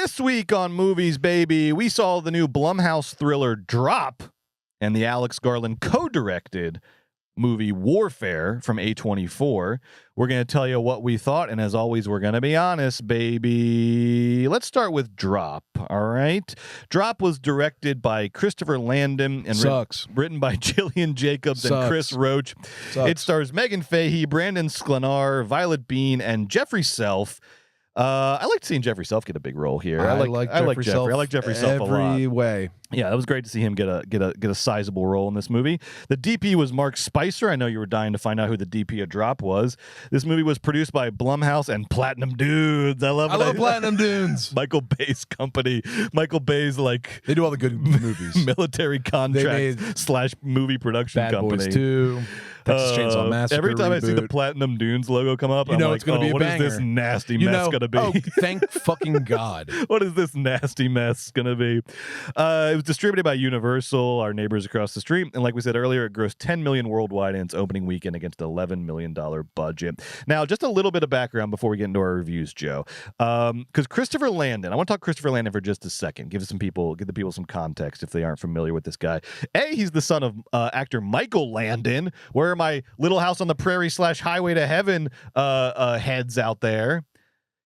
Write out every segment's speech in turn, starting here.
This week on Movies, Baby, we saw the new Blumhouse thriller Drop and the Alex Garland co-directed movie Warfare from A24. We're going to tell you what we thought, and as always, we're going to be honest, baby. Let's start with Drop, all right? Drop was directed by Christopher Landon and written by Gillian Jacobs and Chris Roach. It stars Megan Fahey, Brandon Sklenar, Violet Bean, and Jeffrey Self. I liked seeing Jeffrey Self get a big role here. I like Jeffrey. I like Jeffrey Self a lot. Every way. Yeah, it was great to see him get a sizable role in this movie. The DP was Mark Spicer. I know you were dying to find out who the DP of Drop was. This movie was produced by Blumhouse and Platinum Dudes. I love Platinum Dudes. Michael Bay's company. Michael Bay's they do all the good movies. Military contract / movie production Bad company. Boys 2. Texas Chainsaw Massacre. Every time reboot. I see the Platinum Dunes logo come up, I'm it's going to be a what banger. is this nasty mess going to be? Oh, thank fucking God. What is this nasty mess going to be? It was distributed by Universal, our neighbors across the street. And like we said earlier, it grossed $10 million worldwide in its opening weekend against an $11 million budget. Now, just a little bit of background before we get into our reviews, Joe. Because Christopher Landon, I want to talk Christopher Landon for just a second. Give the people some context if they aren't familiar with this guy. He's the son of actor Michael Landon. Where are my Little House on the Prairie / Highway to Heaven heads out there?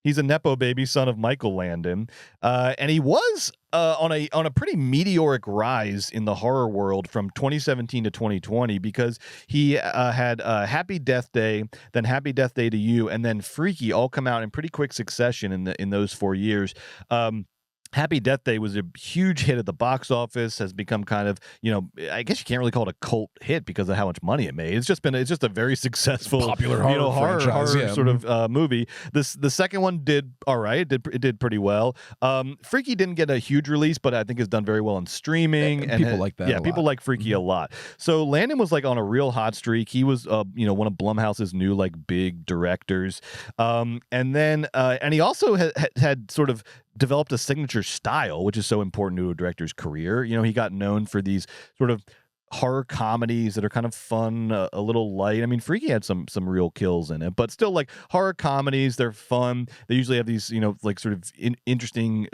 He's a Nepo baby son of Michael Landon. And he was on a pretty meteoric rise in the horror world from 2017 to 2020 because he had Happy Death Day, then Happy Death Day to You, and then Freaky all come out in pretty quick succession in those 4 years. Happy Death Day was a huge hit at the box office, has become kind of, I guess you can't really call it a cult hit because of how much money it made. It's just a very successful popular horror sort of movie. The second one did all right. It did pretty well. Freaky didn't get a huge release, but I think has done very well in streaming. And people like that. Yeah, people like Freaky a lot. So Landon was on a real hot streak. He was one of Blumhouse's new big directors. And he also had sort of developed a signature style, which is so important to a director's career. He got known for these sort of horror comedies that are kind of fun, a little light. I mean, Freaky had some real kills in it, but still horror comedies, they're fun. They usually have these, sort of interesting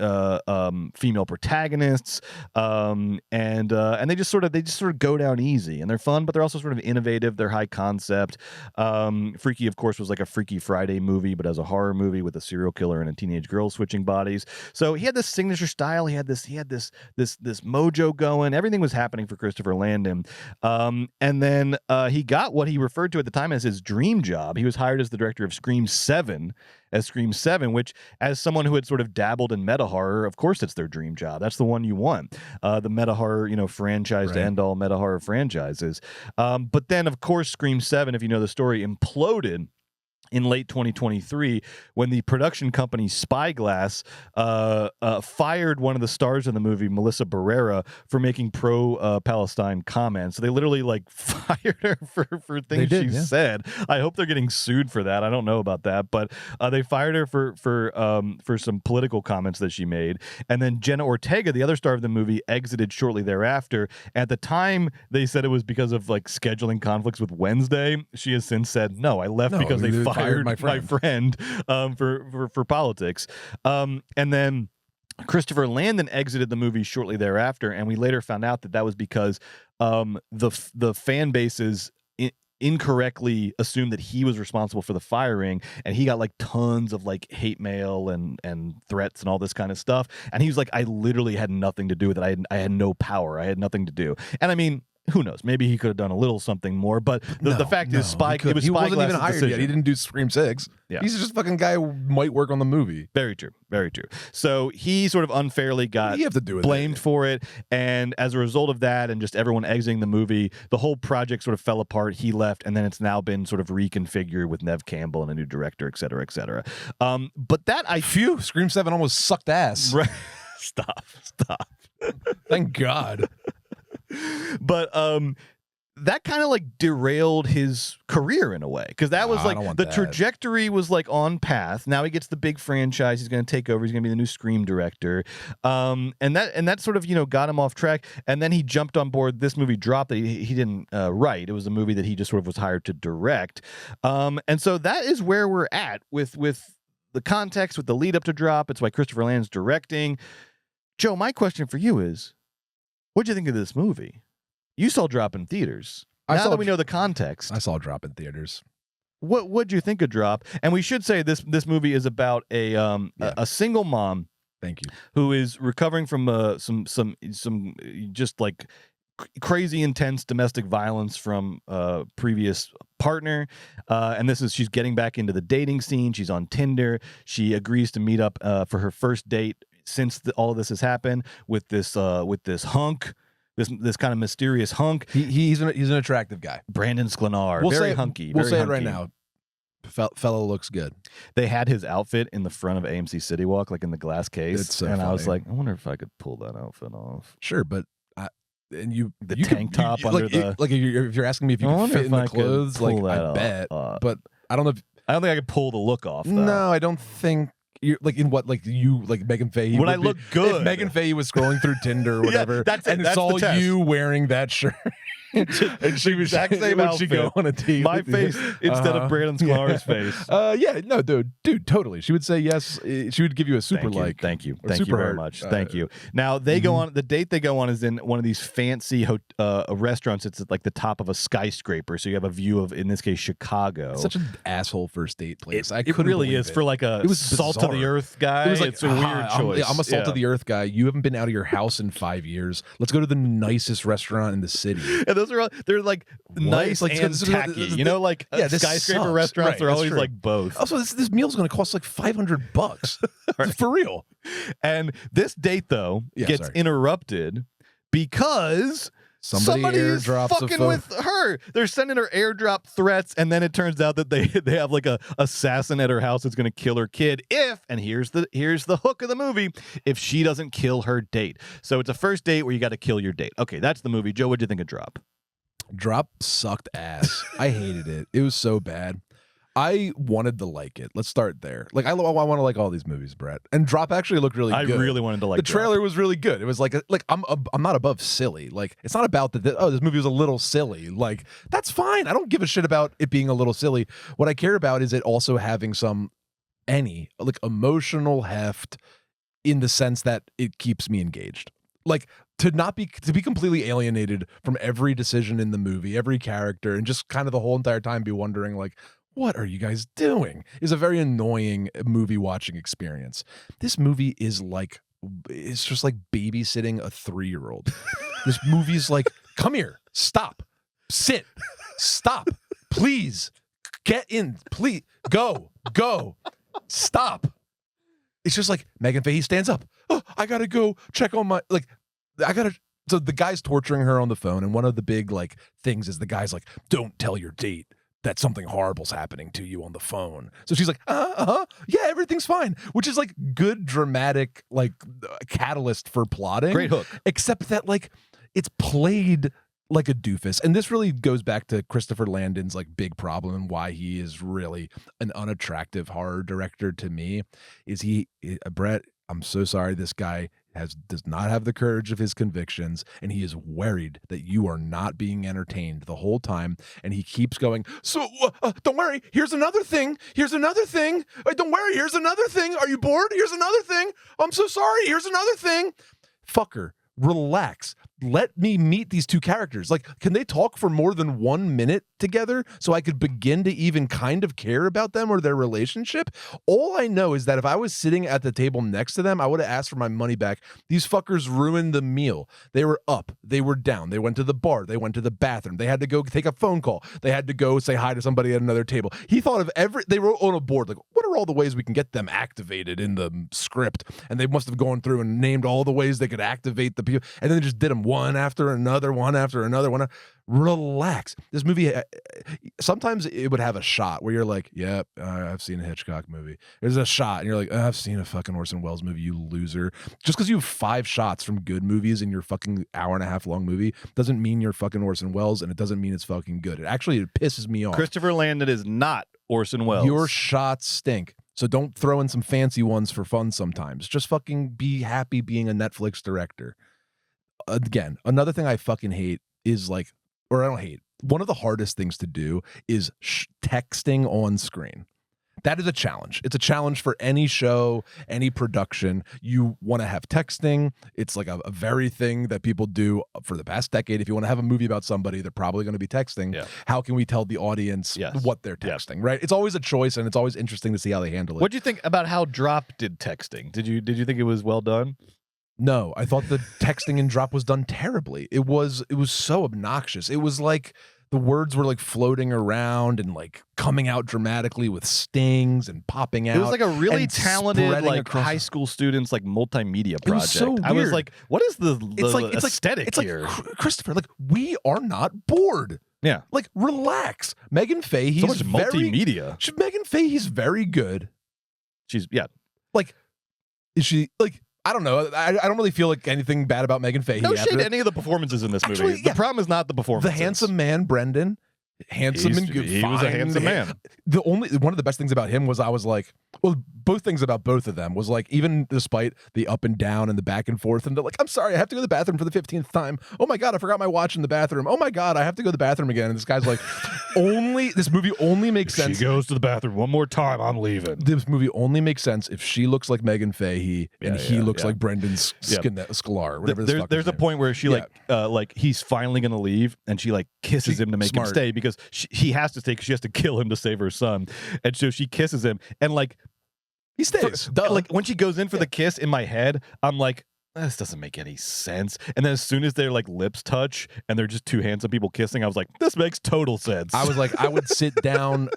female protagonists. And they just sort of go down easy, and they're fun, but they're also sort of innovative. They're high concept. Freaky, of course, was like a Freaky Friday movie, but as a horror movie with a serial killer and a teenage girl switching bodies. So he had this signature style. He had this mojo going. Everything was happening for Christopher Landon. And then he got what he referred to at the time as his dream job. He was hired as the director of Scream 7, which, as someone who had sort of dabbled in meta horror, of course it's their dream job. That's the one you want. The meta horror, franchise to end all meta horror franchises. But then, of course, Scream 7, if you know the story, imploded in late 2023 when the production company Spyglass fired one of the stars of the movie, Melissa Barrera, for making pro-Palestine comments. So they literally fired her for things she said. I hope they're getting sued for that. I don't know about that, but they fired her for some political comments that she made. And then Jenna Ortega, the other star of the movie, exited shortly thereafter. At the time, they said it was because of scheduling conflicts with Wednesday. She has since said, no, I left because they fired my friend for politics. And then Christopher Landon exited the movie shortly thereafter, and we later found out that was because the fan bases incorrectly assumed that he was responsible for the firing, and he got tons of hate mail and threats and all this kind of stuff. And he was like, I literally had nothing to do with it. I had no power. I had nothing to do. And I mean, who knows? Maybe he could have done a little something more, but the fact is, he wasn't even hired yet. He didn't do Scream 6. Yeah. He's just a fucking guy who might work on the movie. Very true. Very true. So he sort of unfairly got blamed for it, and as a result of that, and just everyone exiting the movie, the whole project sort of fell apart. He left, and then it's now been sort of reconfigured with Nev Campbell and a new director, et cetera, et cetera. But Scream 7 almost sucked ass. Right. Stop. Thank God. But that kind of derailed his career in a way, because that was the trajectory was on path. Now he gets the big franchise. He's going to take over. He's going to be the new Scream director. And that sort of got him off track. And then he jumped on board this movie Drop that he didn't write. It was a movie that he just sort of was hired to direct. And so that is where we're at with the context with the lead up to Drop. It's why Christopher Landon's directing. Joe, my question for you is, what'd you think of this movie? You saw Drop in theaters. Now that we know the context, I saw Drop in theaters. What'd you think of Drop? And we should say this movie is about a single mom. Thank you. Who is recovering from some just like crazy intense domestic violence from previous partner, and she's getting back into the dating scene. She's on Tinder. She agrees to meet up for her first date since all of this has happened with this hunk. This kind of mysterious hunk. He's an attractive guy. Brandon Sklenar, very hunky. We'll very say hunky. it right now. Fellow looks good. They had his outfit in the front of AMC City Walk, like in the glass case, It's so and funny. I was like, I wonder if I could pull that outfit off. Sure, but the tank top under the if you're asking me if you can fit in the clothes, like I bet, but I don't know. I don't think I could pull the look off. Though. No, I don't think. You're like in what, like you, like Megan Fahey. Would I look good? If Megan Fahey was scrolling through Tinder or whatever, that's saw you wearing that shirt, and she was exact same outfit. She go on a date. My face instead of Brandon Sklar's face. Yeah, no, dude, totally. She would say yes. She would give you a super like. Thank you very much. Thank you. Now they go on the date. They go on is in one of these fancy restaurants. It's at like the top of a skyscraper, so you have a view of, in this case, Chicago. Such an asshole first date place. It really is for like a salt of the earth guy. It was like, it's a weird choice. I'm a salt of the earth guy. You haven't been out of your house in 5 years. Let's go to the nicest restaurant in the city. And those are they're like nice like, and tacky. You know, like skyscraper sucks. restaurants Right, are always true. like both. Also, this meal's going to cost like $500 Right. for real. And this date though gets interrupted because somebody is fucking with her. They're sending her airdrop threats, and then it turns out that they have like a assassin at her house that's going to kill her kid if, and here's the hook of the movie, if she doesn't kill her date. So it's a first date where you got to kill your date. Okay, that's the movie. Joe, what'd you think of Drop? Drop sucked ass. I hated it. It was so bad. I wanted to like it. Let's start there. Like I want to like all these movies, Brett. And Drop actually looked really good. I really wanted to like the trailer was really good. It was like I'm not above silly. Like it's not about this movie was a little silly. Like that's fine. I don't give a shit about it being a little silly. What I care about is it also having any emotional heft in the sense that it keeps me engaged. Like to be completely alienated from every decision in the movie, every character, and just kind of the whole entire time be wondering like, what are you guys doing? Is a very annoying movie watching experience. This movie is like, it's just like babysitting a 3-year-old. This movie's like, come here, stop, sit, stop, please, get in, please, go, stop. It's just like Megan Fahey stands up. Oh, I gotta go check on my So the guy's torturing her on the phone, and one of the big like things is the guy's like, "Don't tell your date that something horrible's happening to you on the phone." So she's like, yeah, everything's fine, which is like good dramatic like catalyst for plotting. Great hook. Except that like it's played like a doofus. And this really goes back to Christopher Landon's like big problem and why he is really an unattractive horror director to me is Brett, I'm so sorry, this guy does not have the courage of his convictions, and he is worried that you are not being entertained the whole time, and he keeps going, so don't worry, here's another thing, don't worry, here's another thing, are you bored, here's another thing, I'm so sorry, here's another thing. Fucker, relax. Let me meet these two characters. Like, can they talk for more than 1 minute together so I could begin to even kind of care about them or their relationship? All I know is that if I was sitting at the table next to them, I would have asked for my money back. These fuckers ruined the meal. They were up. They were down. They went to the bar. They went to the bathroom. They had to go take a phone call. They had to go say hi to somebody at another table. He thought of they wrote on a board, like, what are all the ways we can get them activated in the script? And they must have gone through and named all the ways they could activate the people. And then they just did them one after another. Relax. This movie, sometimes it would have a shot where you're like, yep, I've seen a Hitchcock movie. There's a shot and you're like, I've seen a fucking Orson Welles movie, you loser. Just because you have 5 shots from good movies in your fucking hour-and-a-half long movie doesn't mean you're fucking Orson Welles, and it doesn't mean it's fucking good. It pisses me off. Christopher Landon is not Orson Welles. Your shots stink. So don't throw in some fancy ones for fun sometimes. Just fucking be happy being a Netflix director. Again, another thing I fucking hate is like, or I don't hate, one of the hardest things to do is texting on screen. That is a challenge. It's a challenge for any show, any production. You want to have texting. It's like a very thing that people do for the past decade. If you want to have a movie about somebody, they're probably going to be texting. Yeah. How can we tell the audience what they're texting, right? It's always a choice, and it's always interesting to see how they handle it. What do you think about how Drop did texting? Did you think it was well done? No, I thought the texting in Drop was done terribly. It was so obnoxious. It was like the words were like floating around and like coming out dramatically with stings and popping out. It was like a really and talented spreading like across- high school students like multimedia project. It was so I was weird. like, what is the aesthetic it's here? like Christopher, like we are not bored. Yeah, Like relax. Megan Fahey's so much multimedia. Megan Fahey's very good. She's Like, is she like? I don't know. I don't really feel like anything bad about Megan Fahey. no shade to any of the performances in this movie. Actually, The problem is not the performance. The handsome man, Brendan. Handsome and good. He was a handsome man. One of the best things about him was I was like, well, both things about both of them was like, even despite the up and down and the back and forth, and they're like, I'm sorry, I have to go to the bathroom for the 15th time. Oh my God, I forgot my watch in the bathroom. Oh my God, I have to go to the bathroom again. And this guy's like, this movie only makes sense. She goes to the bathroom one more time, I'm leaving. This movie only makes sense if she looks like Megan Fahey and he looks like Brendan Sklar. Whatever There's a point where she like he's finally gonna leave, and she like kisses him to make him stay because he has to stay because she has to kill him to save her son, and so she kisses him, and like he stays. Like when she goes in for the kiss, in my head, I'm like, this doesn't make any sense. And then as soon as their like lips touch and they're just two handsome people kissing, I was like, this makes total sense. I was like, I would sit down.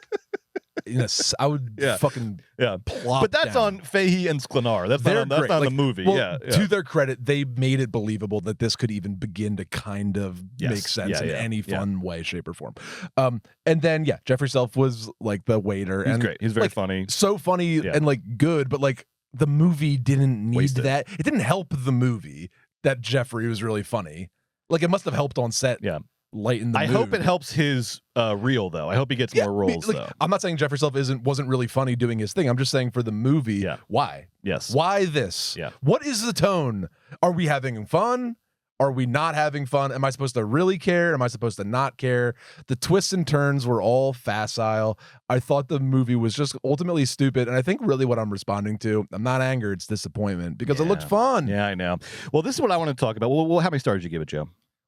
I would fucking plop But that's down. on Fahey and Sklenar. That's not on the movie. Well, to their credit, they made it believable that this could even begin to kind of make sense in any fun way, shape, or form. And then Jeffrey Self was like the waiter. He's and great. He's very like, funny. So funny and like good, but like the movie didn't need that. It didn't help the movie that Jeffrey was really funny. Like it must have helped on set. Yeah. Lighten the mood. I hope it helps his reel though. I hope he gets more roles though. I'm not saying Jeffrey Self wasn't really funny doing his thing. I'm just saying for the movie, why? Yes. Why this? Yeah. What is the tone? Are we having fun? Are we not having fun? Am I supposed to really care? Am I supposed to not care? The twists and turns were all facile. I thought the movie was just ultimately stupid. And I think really what I'm responding to, I'm not anger, it's disappointment because it looked fun. Yeah, I know. Well, this is what I want to talk about. Well, how many stars did you give it, Joe?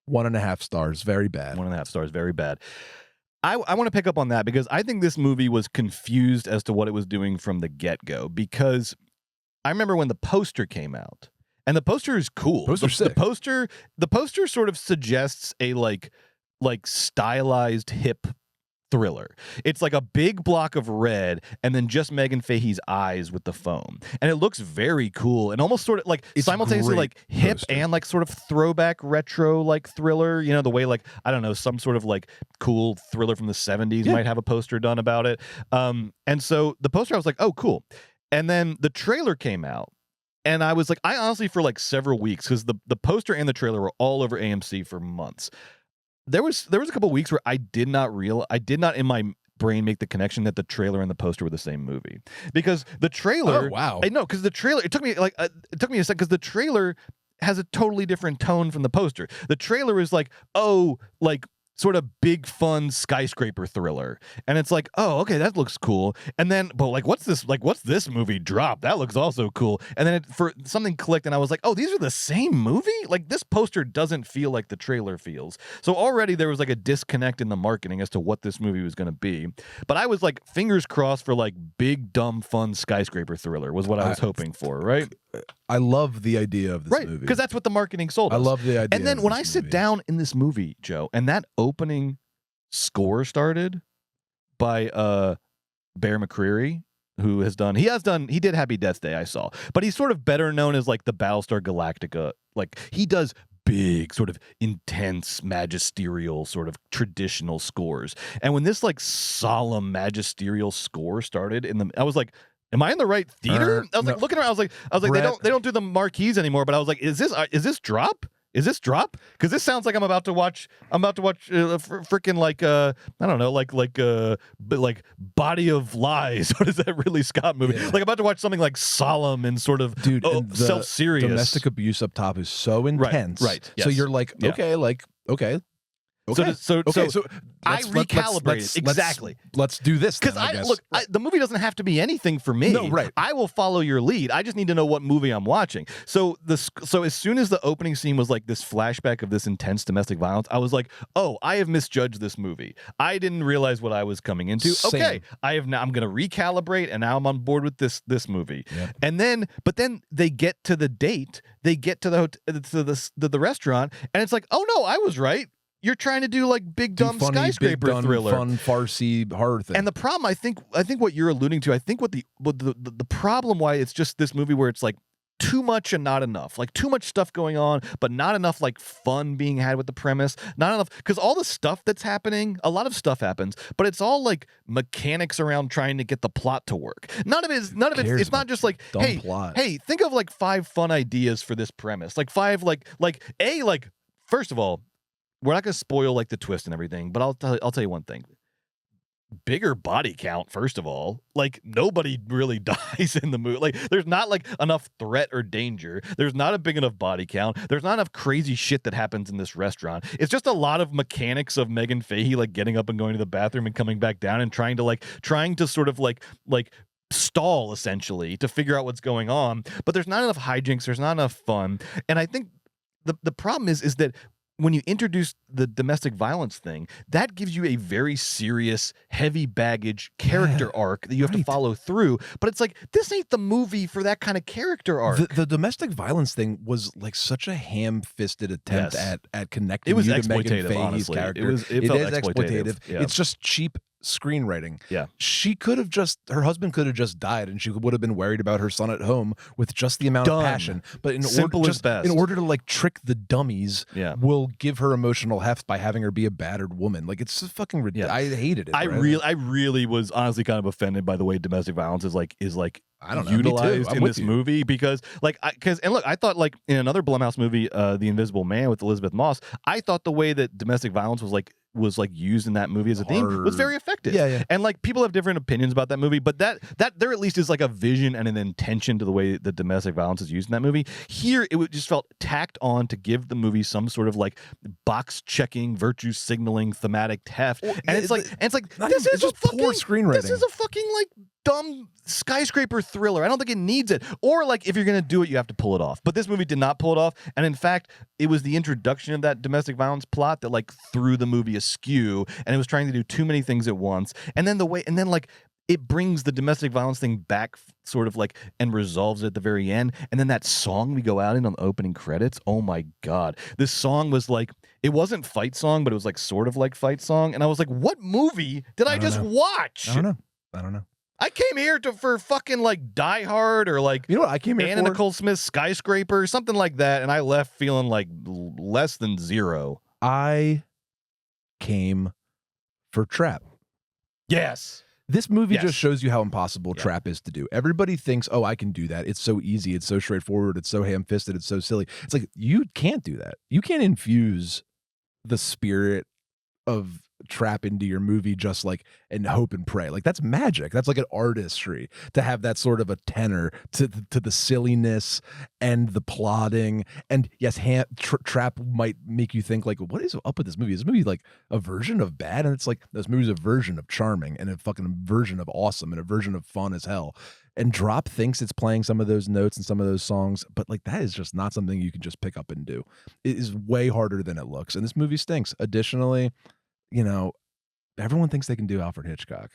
1.5 stars. Very bad. 1.5 stars. Very bad. I want to pick up on that because I think this movie was confused as to what it was doing from the get-go, because I remember when the poster came out, and the poster is cool. The poster sort of suggests a like stylized hip thriller. It's like a big block of red and then just Megan Fahey's eyes with the foam. And it looks very cool and almost sort of like simultaneously like hip and like sort of throwback retro like thriller, you know, the way like, I don't know, some sort of like cool thriller from the 70s might have a poster done about it. And so the poster, I was like, oh, cool. And then the trailer came out. And I was like, I honestly, for like several weeks, because the poster and the trailer were all over AMC for months. There was a couple of weeks where I did not in my brain make the connection that the trailer and the poster were the same movie, because the trailer. Oh wow! I know, because the trailer. It took me a second, because the trailer has a totally different tone from the poster. The trailer is like, oh, like sort of big fun skyscraper thriller, and it's like, oh, okay, that looks cool. And then, but like, what's this movie Drop? That looks also cool. And then something clicked, and I was like, oh, these are the same movie. Like this poster doesn't feel like the trailer feels. So already there was like a disconnect in the marketing as to what this movie was going to be. But I was like, fingers crossed for like big dumb fun skyscraper thriller was what I was hoping for, right? I love the idea of this movie. Because that's what the marketing sold us. I love the idea. And then when I sit down in this movie, Joe, and that opening score started by Bear McCreary, who he did Happy Death Day, I saw. But he's sort of better known as like the Battlestar Galactica. Like he does big, sort of intense, magisterial, sort of traditional scores. And when this like solemn magisterial score started I was like, am I in the right theater? I was like looking around. I was like, Brett, they don't do the marquees anymore. But I was like, is this Drop? Is this Drop? Because this sounds like I'm about to watch freaking like I don't know, like Body of Lies. What is that Ridley Scott movie? Yeah. Like I'm about to watch something like solemn and sort of self-serious. Domestic abuse up top is so intense. Right. Yes. So you're like, okay. Okay. So I let's- recalibrated exactly. Let's do this Because the movie doesn't have to be anything for me. No, right. I will follow your lead. I just need to know what movie I'm watching. So as soon as the opening scene was like this flashback of this intense domestic violence, I was like, oh, I have misjudged this movie. I didn't realize what I was coming into. Same. Okay, I'm going to recalibrate, and now I'm on board with this movie. Yep. But then they get to the date, they get to the restaurant, and it's like, oh no, I was right. You're trying to do like big dumb funny, skyscraper big, dumb, thriller, fun, farcy horror thing. and the problem, I think what you're alluding to, I think what the problem why it's just this movie where it's like too much and not enough, like too much stuff going on, but not enough like fun being had with the premise, not enough because all the stuff that's happening, a lot of stuff happens, but it's all like mechanics around trying to get the plot to work. None of it. It's not just like hey, think of like 5 fun ideas for this premise, like 5 like first of all. We're not going to spoil like the twist and everything, but I'll tell you one thing. Bigger body count, first of all. Like nobody really dies in the movie. Like there's not like enough threat or danger. There's not a big enough body count. There's not enough crazy shit that happens in this restaurant. It's just a lot of mechanics of Megan Fahey like getting up and going to the bathroom and coming back down and trying to sort of like stall essentially to figure out what's going on. But there's not enough hijinks. There's not enough fun. And I think the problem is that when you introduce the domestic violence thing, that gives you a very serious, heavy baggage character arc that you have to follow through. But it's like, this ain't the movie for that kind of character arc. The domestic violence thing was like such a ham-fisted attempt at connecting it was you to exploitative, Megan Fahey's honestly. character. It felt exploitative. Yeah. It's just cheap screenwriting. Yeah. Her husband could have just died and she would have been worried about her son at home with just the amount of passion. But in order to like trick the dummies, we'll give her emotional heft by having her be a battered woman. Like it's just fucking ridiculous. I hated it. I really was honestly kind of offended by the way domestic violence is I don't know, utilized in this movie because I thought like in another Blumhouse movie, The Invisible Man with Elizabeth Moss, I thought the way that domestic violence was used in that movie as a theme was very effective. Yeah. And like people have different opinions about that movie, but that there at least is like a vision and an intention to the way that domestic violence is used in that movie. Here it just felt tacked on to give the movie some sort of like box checking, virtue signaling, thematic heft. And it's like this is just poor screenwriting. This is a fucking like dumb skyscraper thriller. I don't think it needs it. Or like if you're gonna do it, you have to pull it off. But this movie did not pull it off. And in fact, it was the introduction of that domestic violence plot that like threw the movie askew, and it was trying to do too many things at once. And then it brings the domestic violence thing back sort of like and resolves it at the very end. And then that song we go out in on the opening credits. Oh my God. This song was like, it wasn't fight song, but it was like sort of like fight song. And I was like, what movie did I just watch? I don't know. I came here for fucking like Die Hard or like I came here Anna Nicole Smith's Skyscraper, something like that, and I left feeling like less than 0. I came for Trap. Yes. This movie just shows you how impossible Trap is to do. Everybody thinks, oh, I can do that. It's so easy. It's so straightforward. It's so ham-fisted. It's so silly. It's like, you can't do that. You can't infuse the spirit of Trap into your movie just like and hope and pray. Like that's magic. That's like an artistry to have that sort of a tenor to the silliness and the plotting. And yes, Trap might make you think like, what is up with this movie? Is this movie like a version of bad? And it's like, this movie's a version of charming and a fucking version of awesome and a version of fun as hell. And Drop thinks it's playing some of those notes and some of those songs, but like that is just not something you can just pick up and do. It is way harder than it looks. And this movie stinks. Additionally, everyone thinks they can do Alfred Hitchcock.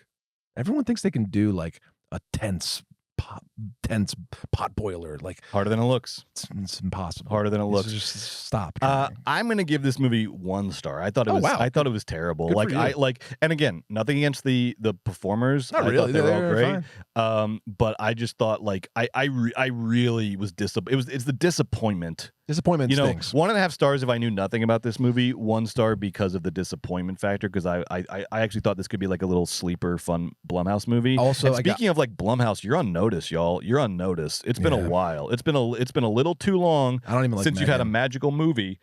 Everyone thinks they can do like a tense pot boiler, like harder than it looks. It's impossible. Harder than it looks. Just stop. I'm going to give this movie 1 star. I thought it was. Wow. I thought it was terrible. Good And again, nothing against the performers. Not I really. thought they were all great. But I just thought like I really was disappointed. It's the disappointment. Disappointment stinks. 1.5 stars if I knew nothing about this movie. 1 star because of the disappointment factor. Because I actually thought this could be like a little sleeper, fun Blumhouse movie. Also, and speaking of like Blumhouse, you're on notice, y'all. You're on notice. It's been a while. It's been a little too long. I don't even like since Megan. you've had a magical movie.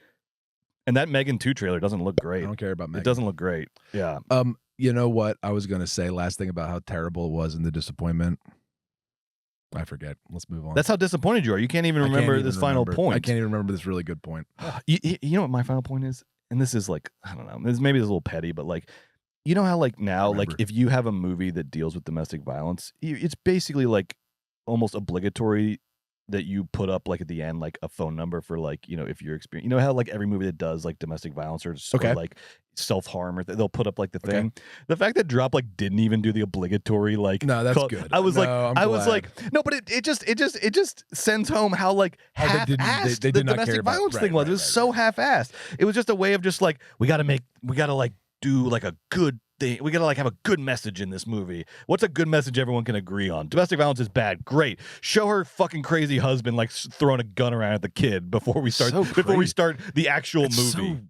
And that Megan 2 trailer doesn't look great. I don't care about Megan. It doesn't look great. Yeah. You know what I was gonna say? Last thing about how terrible it was and the disappointment. I forget. Let's move on. That's how disappointed you are. You can't even remember this final point. I can't even remember this really good point. You know what my final point is? and this is like, I don't know, maybe it's a little petty, but like, you know how like now, like remember. if you have a movie that deals with domestic violence, it's basically like almost obligatory that you put up like at the end like a phone number for like, you know, if you're experiencing, you know how like every movie that does like domestic violence or Okay. like self-harm or they'll put up like the Okay. thing. The fact that Drop like didn't even do the obligatory like No, that's good. I was No, like I'm I was glad. like no, but it just sends home how like How they didn't- half-assed they the did not care domestic about- violence right, thing was. right, It was right, so half-assed. It was just a way of just like we got to like do like a good thing. We got to like have a good message in this movie. What's a good message everyone can agree on? Domestic violence is bad. Great. Show her fucking crazy husband like throwing a gun around at the kid before we start So the actual It's movie. so